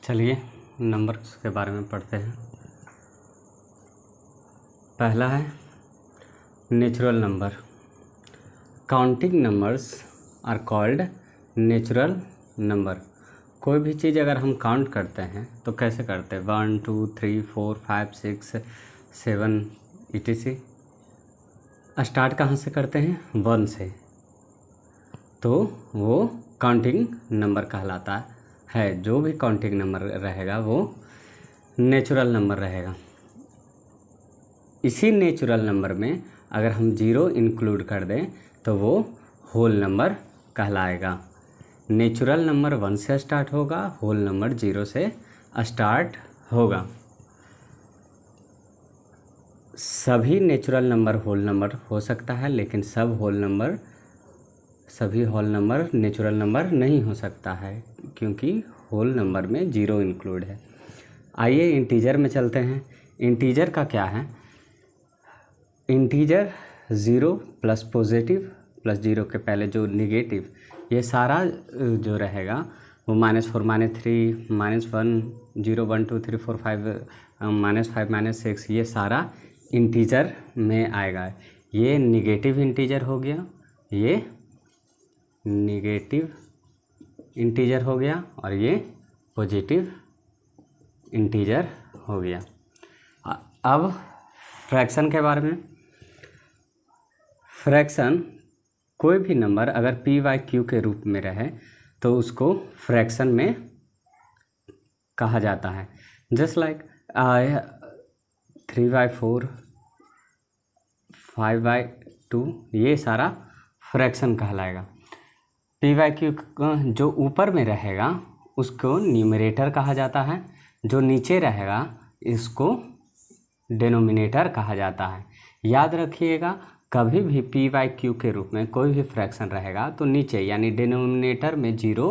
चलिए नंबर्स के बारे में पढ़ते हैं। पहला है natural number. Counting numbers are called natural number. कोई भी चीज़ अगर हम काउंट करते हैं तो कैसे करते हैं? 1 2 3 4 5 6 7 etc। स्टार्ट कहाँ से करते हैं? 1 से, तो वो काउंटिंग नंबर कहलाता है। जो भी काउंटिंग नंबर रहेगा वो नेचुरल नंबर रहेगा। इसी नेचुरल नंबर में अगर हम 0 इंक्लूड कर दें तो वो होल नंबर कहलाएगा। नेचुरल नंबर 1 से स्टार्ट होगा, होल नंबर 0 से स्टार्ट होगा। सभी नेचुरल नंबर होल नंबर हो सकता है, लेकिन सभी होल नंबर नेचुरल नंबर नहीं हो सकता है, क्योंकि होल नंबर में 0 इंक्लूड है। आइए इंटीजर में चलते हैं। इंटीजर का क्या है? इंटीजर 0 प्लस पॉजिटिव प्लस 0 के पहले जो निगेटिव, ये सारा जो रहेगा वो -4 -3 -1 0 1 2 3 4 5 -5 -6, ये सारा इंटीजर में आएगा। ये निगेटिव इंटीजर हो गया, ये निगेटिव इंटीजर हो गया और ये पॉजिटिव इंटीजर हो गया। अब फ्रैक्शन के बारे में। फ्रैक्शन कोई भी नंबर अगर p/q के रूप में रहे तो उसको फ्रैक्शन में कहा जाता है। जस्ट लाइक 3/4 5/2, ये सारा फ्रैक्शन कहलाएगा। p/q जो ऊपर में रहेगा उसको न्यूमरेटर कहा जाता है, जो नीचे रहेगा इसको डिनोमिनेटर कहा जाता है। याद रखिएगा, कभी भी p/q के रूप में कोई भी फ्रैक्शन रहेगा तो नीचे यानी डिनोमिनेटर में 0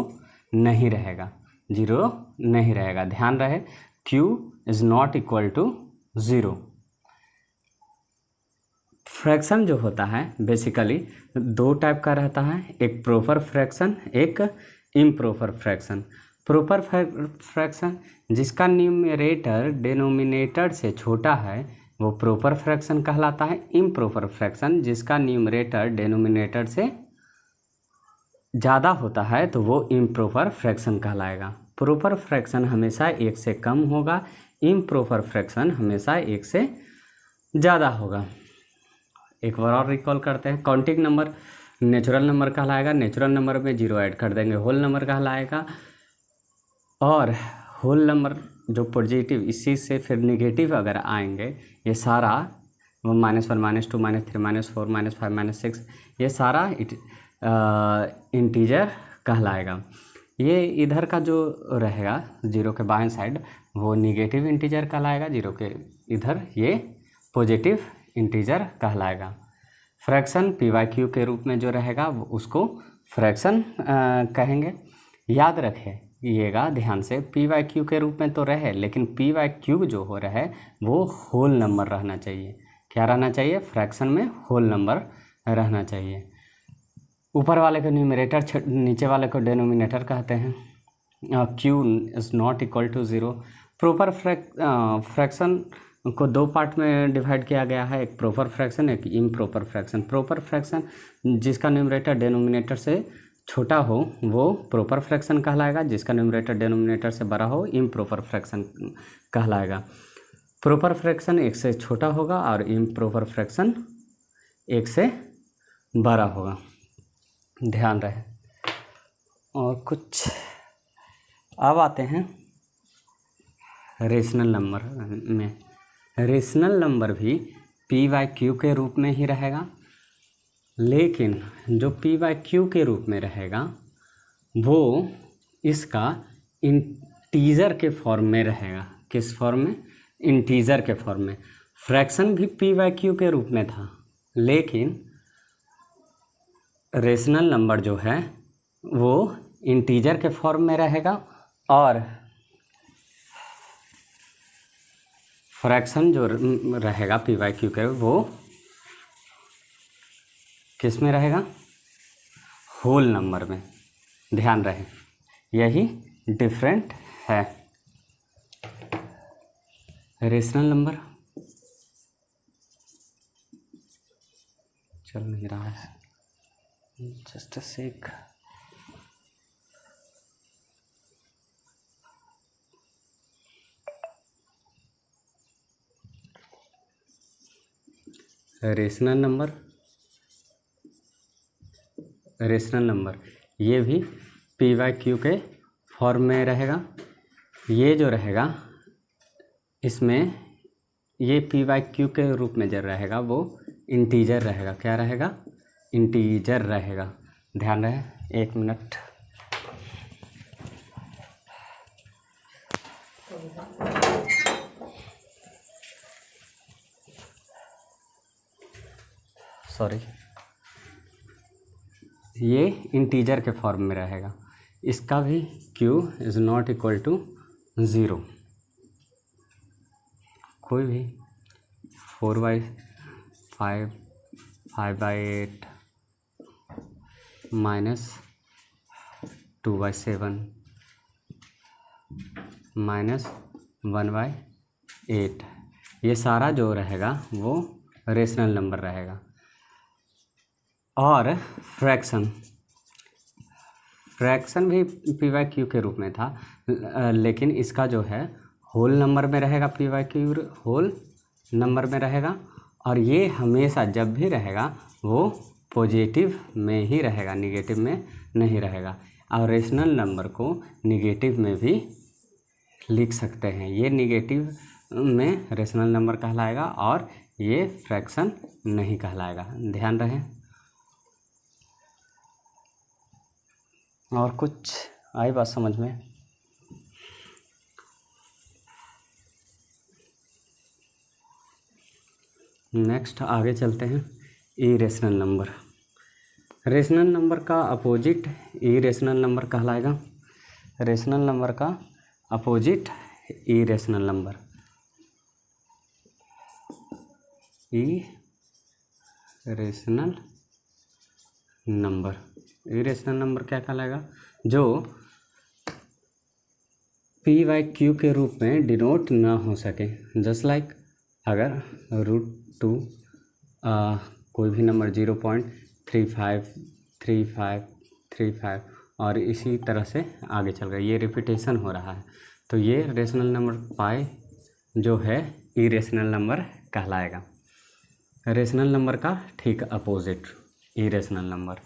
नहीं रहेगा, 0 नहीं रहेगा। ध्यान रहे, q is not equal to 0। Fraction जो होता है बेसिकली 2 टाइप का रहता है, एक प्रॉपर फ्रैक्शन, एक इम्प्रॉपर फ्रैक्शन। प्रॉपर फ्रैक्शन जिसका न्यूमरेटर डिनोमिनेटर से छोटा है वो प्रॉपर फ्रैक्शन कहलाता है। इम्प्रॉपर फ्रैक्शन जिसका न्यूमरेटर डिनोमिनेटर से ज़्यादा होता है तो वो इम्प्रॉपर फ्रैक्शन कहलाएगा। प्रॉपर फ्रैक्शन हमेशा 1 से कम होगा, इम्प्रॉपर फ्रैक्शन हमेशा 1 से ज़्यादा होगा। एक बार और रिकॉल करते हैं। काउंटिंग नंबर नेचुरल नंबर कहलाएगा, नेचुरल नंबर में 0 ऐड कर देंगे होल नंबर कहलाएगा। और होल नंबर जो पॉजिटिव, इसी से फिर निगेटिव अगर आएंगे, ये सारा वो -1 -2 -3 -4 -5 -6, ये सारा इंटीजर कहलाएगा। ये इधर का जो रहेगा 0 के बाएं साइड वो निगेटिव इंटीजर कहलाएगा, 0 के इधर ये पॉजिटिव इंटीजर कहलाएगा। फ्रैक्शन p/q के रूप में जो रहेगा उसको फ्रैक्शन कहेंगे। याद रखिएगा ध्यान से, p/q के रूप में तो रहे, लेकिन p/q जो हो रहा है वो होल नंबर रहना चाहिए। क्या रहना चाहिए? फ्रैक्शन में होल नंबर रहना चाहिए। ऊपर वाले को न्यूमरेटर, नीचे वाले को डिनोमिनेटर कहते हैं। q is not equal to 0। Proper fraction को 2 पार्ट में डिवाइड किया गया है, एक प्रॉपर फ्रैक्शन, एक इम्प्रॉपर फ्रैक्शन। प्रॉपर फ्रैक्शन जिसका न्यूमरेटर डिनोमिनेटर से छोटा हो वो प्रॉपर फ्रैक्शन कहलाएगा, जिसका न्यूमरेटर डिनोमिनेटर से बड़ा हो इम्प्रॉपर फ्रैक्शन कहलाएगा। प्रॉपर फ्रैक्शन 1 से छोटा होगा और इम्प्रॉपर फ्रैक्शन 1 से बड़ा होगा, ध्यान रहे। और कुछ अब आते हैं रेशनल नंबर में। रेशनल नंबर भी p/q के रूप में ही रहेगा, लेकिन जो p/q के रूप में रहेगा वो इसका इंटीजर के फॉर्म में रहेगा। किस फॉर्म में? इंटीजर के फॉर्म में। फ्रैक्शन भी p/q के रूप में था, लेकिन रेशनल नंबर जो है वो इंटीजर के फॉर्म में रहेगा, और फ्रैक्शन जो रहेगा p/q के वो किस में रहेगा? होल नंबर में। ध्यान रहे, यही डिफरेंट है। रेशनल नंबर चल नहीं रहा है, just a sec. Rational number ये भी पी वाई क्यू के फॉर्म में रहेगा। ये जो रहेगा इसमें ये पी वाई क्यू के रूप में जो रहेगा वो इंटीजर रहेगा। क्या रहेगा? इंटीजर रहेगा। ध्यान रहे, 1 मिनट। सॉरी, ये इंटीजर के फॉर्म में रहेगा। इसका भी q is not equal to 0। कोई भी 4/5 5/8 माइनस 2/7 माइनस 1/8, ये सारा जो रहेगा वो रेशनल नंबर रहेगा। और फ्रैक्शन भी पी वाई क्यू के रूप में था, लेकिन इसका जो है होल नंबर में रहेगा, p y q whole number में रहेगा। और ये हमेशा जब भी रहेगा वो पॉजिटिव में ही रहेगा, निगेटिव में नहीं रहेगा। और रेशनल नंबर को निगेटिव में भी लिख सकते हैं। ये निगेटिव में रेशनल नंबर कहलाएगा और ये फ्रैक्शन नहीं कहलाएगा। ध्यान रहे। और कुछ आई बात समझ में? नेक्स्ट आगे चलते हैं। Irrational number. रेशनल नंबर का अपोजिट इरेशनल नंबर कहलाएगा। रेशनल नंबर का opposite irrational number. Irrational number क्या कहलाएगा? जो पी वाई क्यू के रूप में डिनोट ना हो सके। जस्ट लाइक अगर √2 कोई भी नंबर 0.353535 और इसी तरह से आगे चल रहा है, ये रिपीटेशन हो रहा है, तो ये रेशनल नंबर पाई जो है इरेशनल नंबर कहलाएगा। रेशनल नंबर का ठीक अपोजिट इरेशनल नंबर।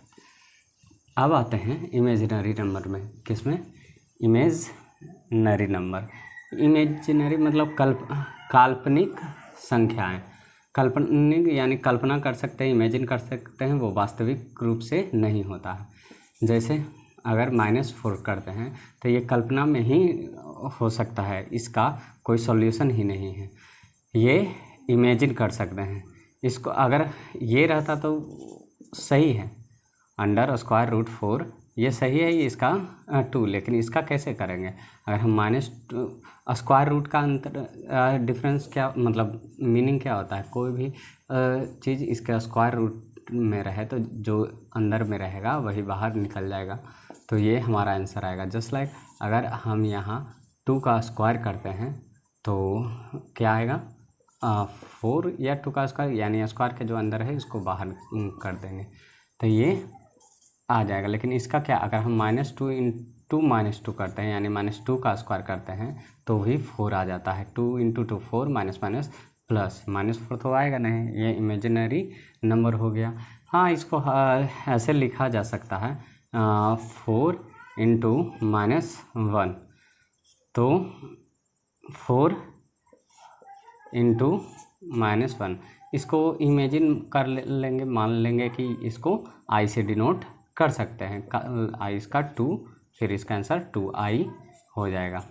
अब आते हैं इमेजिनरी नंबर में। किसमें? Imaginary number. इमेजिनरी मतलब काल्पनिक संख्याएं। काल्पनिक यानी कल्पना कर सकते हैं, इमेजिन कर सकते हैं, वो वास्तविक रूप से नहीं होता है। जैसे अगर -4 करते हैं तो ये कल्पना में ही हो सकता है, इसका कोई सॉल्यूशन ही नहीं है, ये इमेजिन कर सकते हैं। इसको अगर ये रहता तो सही है, √4 ये सही है, ये इसका 2, लेकिन इसका कैसे करेंगे? अगर हम स्क्वायर रूट का अंतर डिफरेंस क्या मतलब मीनिंग क्या होता है? कोई भी चीज़ इसका स्क्वायर रूट में रहे तो जो अंदर में रहेगा वही बाहर निकल जाएगा, तो ये हमारा आंसर आएगा। जस्ट लाइक अगर हम यहाँ 2 का स्क्वायर करते हैं तो क्या आएगा? 4 या 2 का स्क्वायर, यानी स्क्वायर के जो अंदर है इसको बाहर कर देंगे तो ये आ जाएगा। लेकिन इसका क्या, अगर हम -2 × -2 करते हैं यानी -2 का स्क्वायर करते हैं तो भी 4 आ जाता है। 2 × 2 4 प्लस -4 तो आएगा नहीं, ये इमेजिनरी नंबर हो गया। हाँ, इसको ऐसे लिखा जा सकता है 4 × -1, तो 4 × -1 इसको इमेजिन कर लेंगे, मान लेंगे कि इसको i से डिनोट कर सकते हैं। i इसका 2, फिर इसका आंसर 2i हो जाएगा।